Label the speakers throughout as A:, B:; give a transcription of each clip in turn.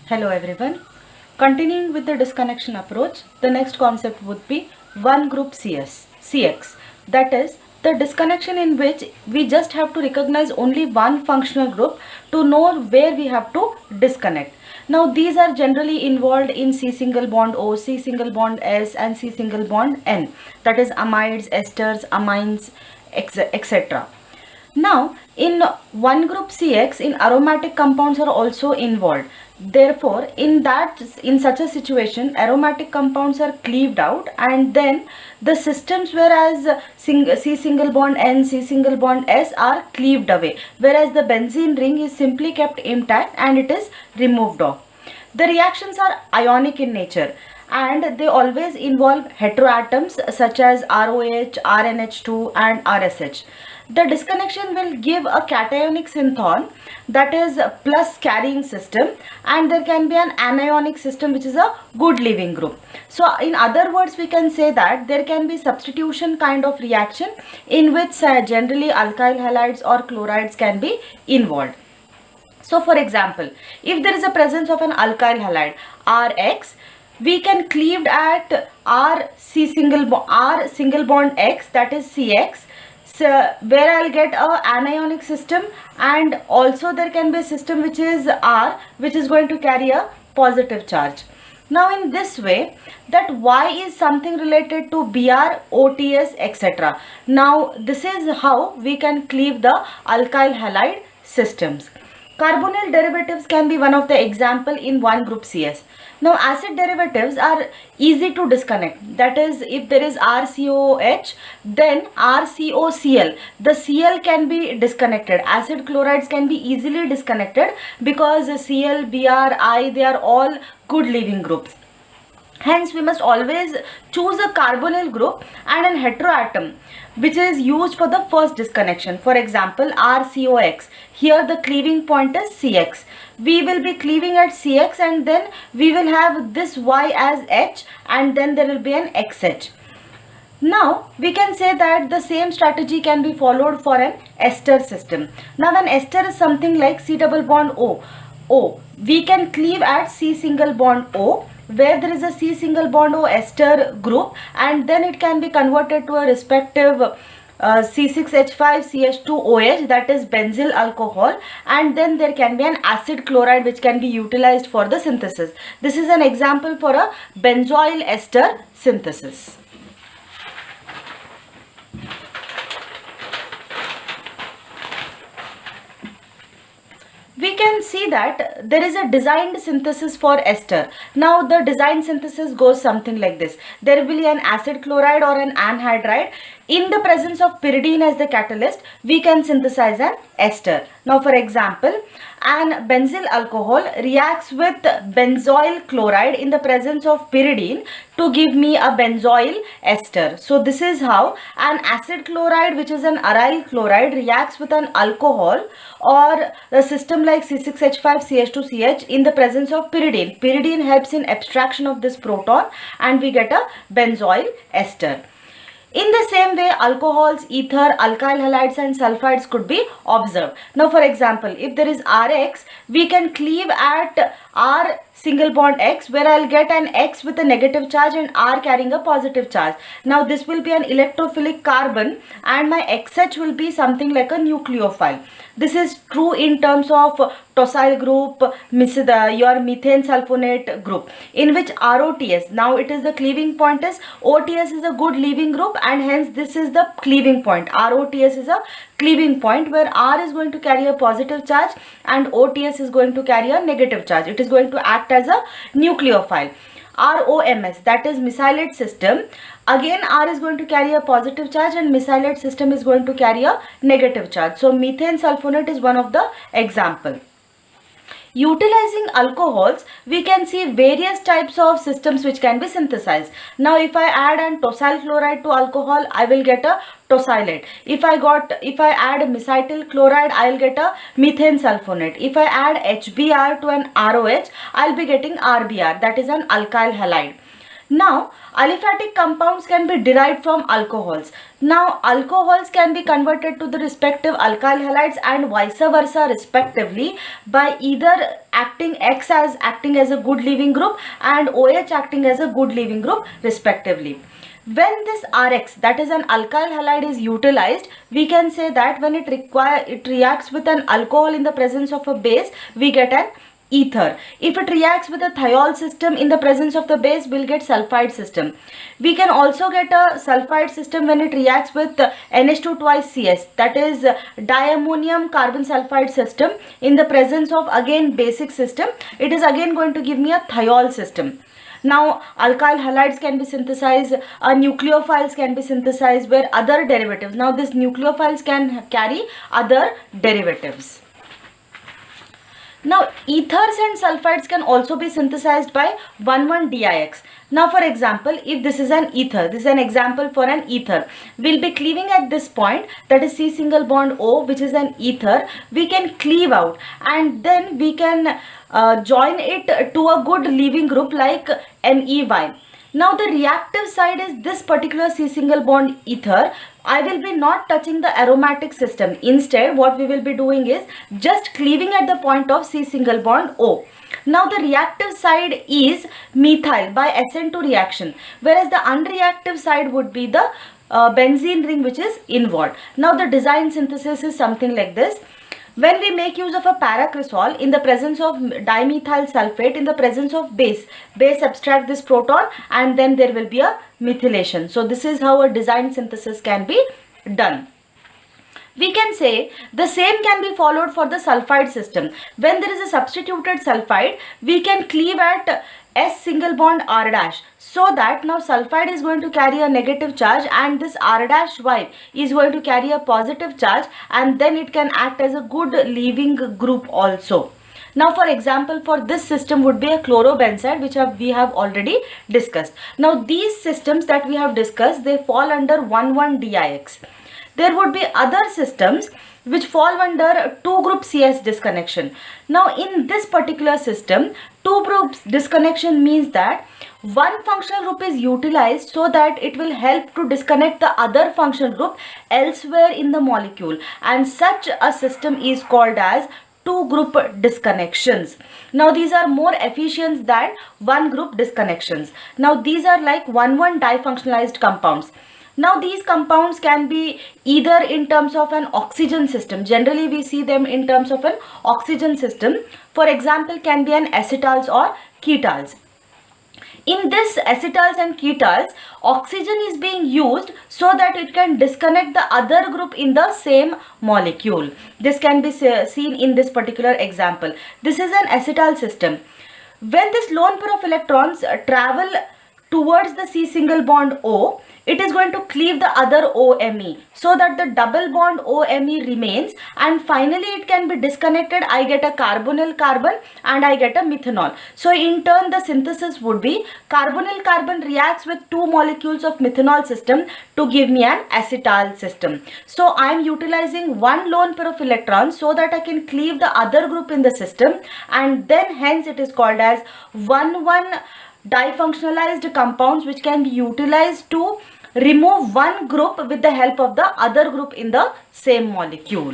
A: Hello everyone. Continuing with the disconnection approach, the next concept would be one group CX. That is the disconnection in which we just have to recognize only one functional group to know where we have to disconnect. Now these are generally involved in C single bond O, C single bond S and C single bond N. That is amides, esters, amines, etc. Now, in one group CX, in aromatic compounds are also involved. Therefore, in such a situation, aromatic compounds are cleaved out, and then the systems, whereas C single bond N, C single bond S are cleaved away, whereas the benzene ring is simply kept intact and it is removed off. The reactions are ionic in nature and they always involve heteroatoms such as ROH, RNH2 and RSH. The disconnection will give a cationic synthon, that is plus carrying system, and there can be an anionic system which is a good leaving group. So in other words, we can say that there can be substitution kind of reaction in which generally alkyl halides or chlorides can be involved. So for example, if there is a presence of an alkyl halide Rx, we can cleave at R single bond X, that is CX, so where I'll get a anionic system, and also there can be a system which is R, which is going to carry a positive charge. Now in this way, that Y is something related to Br, OTS, etc. Now this is how we can cleave the alkyl halide systems. Carbonyl derivatives can be one of the example in one group CS. Now acid derivatives are easy to disconnect. That is, if there is RCOH, then RCOCl. The Cl can be disconnected. Acid chlorides can be easily disconnected because Cl, Br, I, they are all good leaving groups. Hence, we must always choose a carbonyl group and an heteroatom which is used for the first disconnection. For example, RCOX. Here the cleaving point is CX. We will be cleaving at CX and then we will have this Y as H and then there will be an XH. Now, we can say that the same strategy can be followed for an ester system. Now, an ester is something like C double bond O. We can cleave at C single bond O, where there is a C single bond O ester group, and then it can be converted to a respective C6H5CH2OH, that is benzyl alcohol, and then there can be an acid chloride which can be utilized for the synthesis. This is an example for a benzoyl ester synthesis. We can see that there is a designed synthesis for ester. Now the designed synthesis goes something like this. There will be an acid chloride or an anhydride. In the presence of pyridine as the catalyst, we can synthesize an ester. Now for example, an benzyl alcohol reacts with benzoyl chloride in the presence of pyridine to give me a benzoyl ester. So this is how an acid chloride, which is an aryl chloride, reacts with an alcohol or a system like C6H5CH2CH in the presence of pyridine. Pyridine helps in abstraction of this proton and we get a benzoyl ester. In the same way, alcohols, ether, alkyl halides and sulfides could be observed. Now for example, if there is Rx, we can cleave at R single bond X, where I'll get an X with a negative charge and R carrying a positive charge. Now this will be an electrophilic carbon and my XH will be something like a nucleophile. This is true in terms of tosyl group, your methane sulfonate group, in which ROTS, now it is the cleaving point is, OTS is a good leaving group and hence this is the cleaving point. ROTS is a cleaving point where R is going to carry a positive charge and OTS is going to carry a negative charge. It is going to act as a nucleophile. ROMS, that is mesylate system. Again, R is going to carry a positive charge and mesylate system is going to carry a negative charge. So methane sulfonate is one of the example. Utilizing alcohols, we can see various types of systems which can be synthesized. Now if I add an tosyl chloride to alcohol, I will get a tosylate. If I add mesytyl chloride, I will get a methane sulfonate. If I add HBr to an ROH, I will be getting RBr, that is an alkyl halide. Now, aliphatic compounds can be derived from alcohols. Now, alcohols can be converted to the respective alkyl halides and vice versa respectively by either acting X as acting as a good leaving group and OH acting as a good leaving group respectively. When this Rx, that is an alkyl halide, is utilized, we can say that when it reacts with an alcohol in the presence of a base, we get an ether. If it reacts with a thiol system in the presence of the base, we'll get sulfide system. We can also get a sulfide system when it reacts with NH2 twice CS, that is diammonium carbon sulfide system in the presence of again basic system. It is again going to give me a thiol system. Now, alkyl halides can be synthesized, nucleophiles can be synthesized where other derivatives. Now, these nucleophiles can carry other derivatives. Now, ethers and sulfides can also be synthesized by 1,1-DIX. Now, for example, if this is an ether, this is an example for an ether. We'll be cleaving at this point, that is C single bond O, which is an ether. We can cleave out and then we can join it to a good leaving group like MEY. Now the reactive side is this particular C single bond ether. I will be not touching the aromatic system. Instead, what we will be doing is just cleaving at the point of C single bond O. Now the reactive side is methyl by SN2 reaction, whereas the unreactive side would be the benzene ring which is involved. Now the design synthesis is something like this. When we make use of a paracresol in the presence of dimethyl sulfate, in the presence of base abstract this proton and then there will be a methylation. So this is how a design synthesis can be done. We can say the same can be followed for the sulfide system. When there is a substituted sulfide, we can cleave at S single bond R dash, so that now sulfide is going to carry a negative charge and this R dash Y is going to carry a positive charge, and then it can act as a good leaving group also. Now for example, for this system would be a chlorobenzide, which we have already discussed. Now these systems that we have discussed, they fall under 1,1-DIX. There would be other systems which fall under 2-group CS disconnection. Now in this particular system, 2 groups disconnection means that one functional group is utilized so that it will help to disconnect the other functional group elsewhere in the molecule, and such a system is called as 2-group disconnections. Now these are more efficient than 1-group disconnections. Now these are like 1,1 difunctionalized compounds. Now these compounds can be either in terms of an oxygen system. Generally we see them in terms of an oxygen system. For example, can be an acetals or ketals. In this acetals and ketals, oxygen is being used so that it can disconnect the other group in the same molecule. This can be seen in this particular example. This is an acetal system. When this lone pair of electrons travel towards the C single bond O, it is going to cleave the other OMe so that the double bond OMe remains, and finally it can be disconnected. I get a carbonyl carbon and I get a methanol. So in turn the synthesis would be carbonyl carbon reacts with 2 molecules of methanol system to give me an acetal system. So I am utilizing one lone pair of electrons so that I can cleave the other group in the system, and then hence it is called as 1,1 difunctionalized compounds which can be utilized to remove one group with the help of the other group in the same molecule.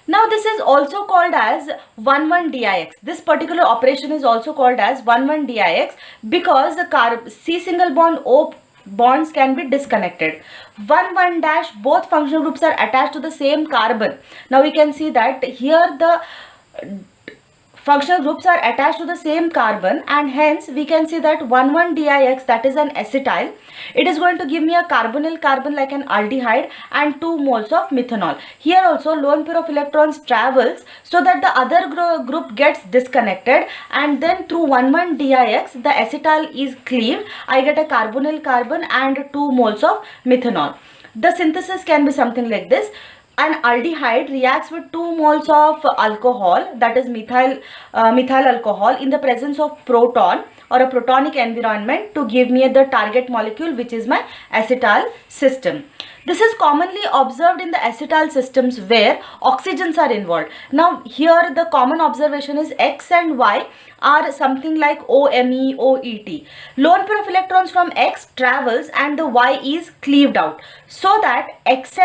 A: Now this is also called as 1,1-DIX. This particular operation is also called as 1,1-DIX because the C single bond O bonds can be disconnected. 1,1 dash, both functional groups are attached to the same carbon. Now we can see that here the functional groups are attached to the same carbon, and hence we can see that 1,1-DIX, that is an acetyl, it is going to give me a carbonyl carbon like an aldehyde and 2 moles of methanol. Here also lone pair of electrons travels so that the other group gets disconnected, and then through 1,1-DIX the acetyl is cleaved. I get a carbonyl carbon and 2 moles of methanol. The synthesis can be something like this. An aldehyde reacts with 2 moles of alcohol, that is methyl alcohol, in the presence of proton. or a protonic environment to give me the target molecule, which is my acetal system. This is commonly observed in the acetal systems where oxygens are involved. Now here the common observation is X and Y are something like OMe, OET. Lone pair of electrons from X travels and the Y is cleaved out, so that X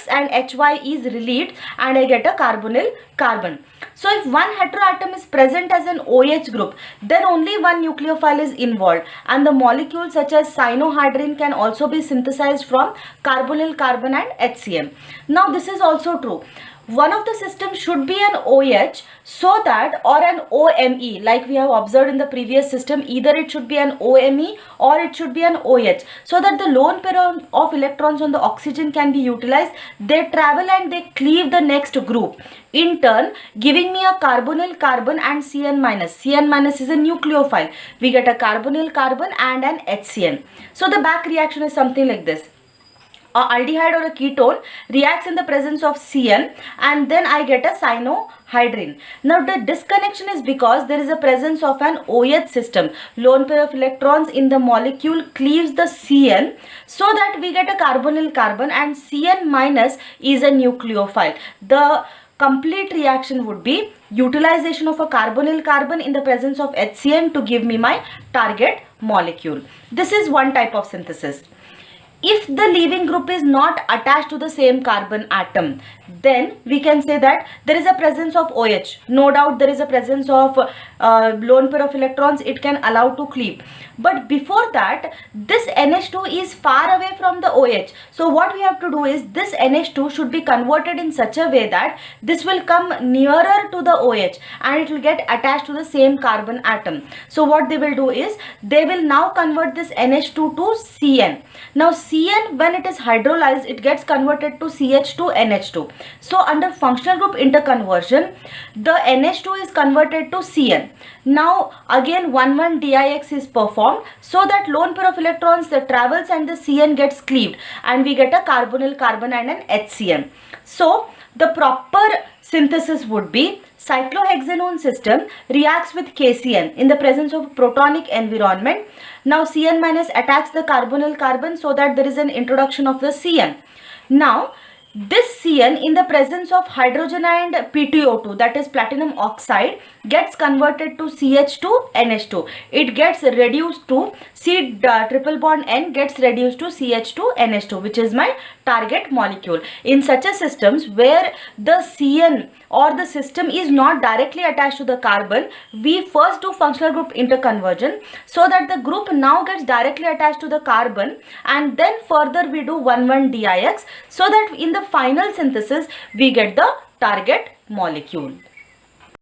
A: and HY is relieved and I get a carbonyl carbon. So if one heteroatom is present as an OH group, then only one nucleophile is involved, and the molecules such as cyanohydrin can also be synthesized from carbonyl carbon and HCl. Now this is also true. One of the systems should be an OH, so that, or an OMe, like we have observed in the previous system, either it should be an OMe or it should be an OH, so that the lone pair of electrons on the oxygen can be utilized. They travel and they cleave the next group, in turn giving me a carbonyl carbon and Cn minus. Cn minus is a nucleophile. We get a carbonyl carbon and an HCN. So the back reaction is something like this. A aldehyde or a ketone reacts in the presence of Cn, and then I get a cyanohydrin. Now the disconnection is because there is a presence of an OH system. Lone pair of electrons in the molecule cleaves the Cn, so that we get a carbonyl carbon, and Cn minus is a nucleophile. The complete reaction would be utilization of a carbonyl carbon in the presence of HCN to give me my target molecule. This is one type of synthesis. If the leaving group is not attached to the same carbon atom, then we can say that there is a presence of OH. No doubt there is a presence of lone pair of electrons. It can allow to cleave. But before that, this NH2 is far away from the OH. So what we have to do is this NH2 should be converted in such a way that this will come nearer to the OH and it will get attached to the same carbon atom. So what they will do is they will now convert this NH2 to Cn. Now Cn, when it is hydrolyzed, it gets converted to CH to NH2. So under functional group interconversion, the NH2 is converted to Cn. Now again 1,1-Dix is performed, so that lone pair of electrons that travels and the Cn gets cleaved, and we get a carbonyl carbon and an HCN. So the proper synthesis would be cyclohexanone system reacts with KCN in the presence of protonic environment. Now Cn minus attacks the carbonyl carbon, so that there is an introduction of the Cn. Now this Cn in the presence of hydrogen and PtO2, that is platinum oxide, gets converted to CH to NH2. It gets reduced to C triple bond N gets reduced to CH to NH2, which is my target molecule. In such a systems where the Cn or the system is not directly attached to the carbon, we first do functional group interconversion, so that the group now gets directly attached to the carbon, and then further we do 1,1-Dix, so that in the final synthesis we get the target molecule.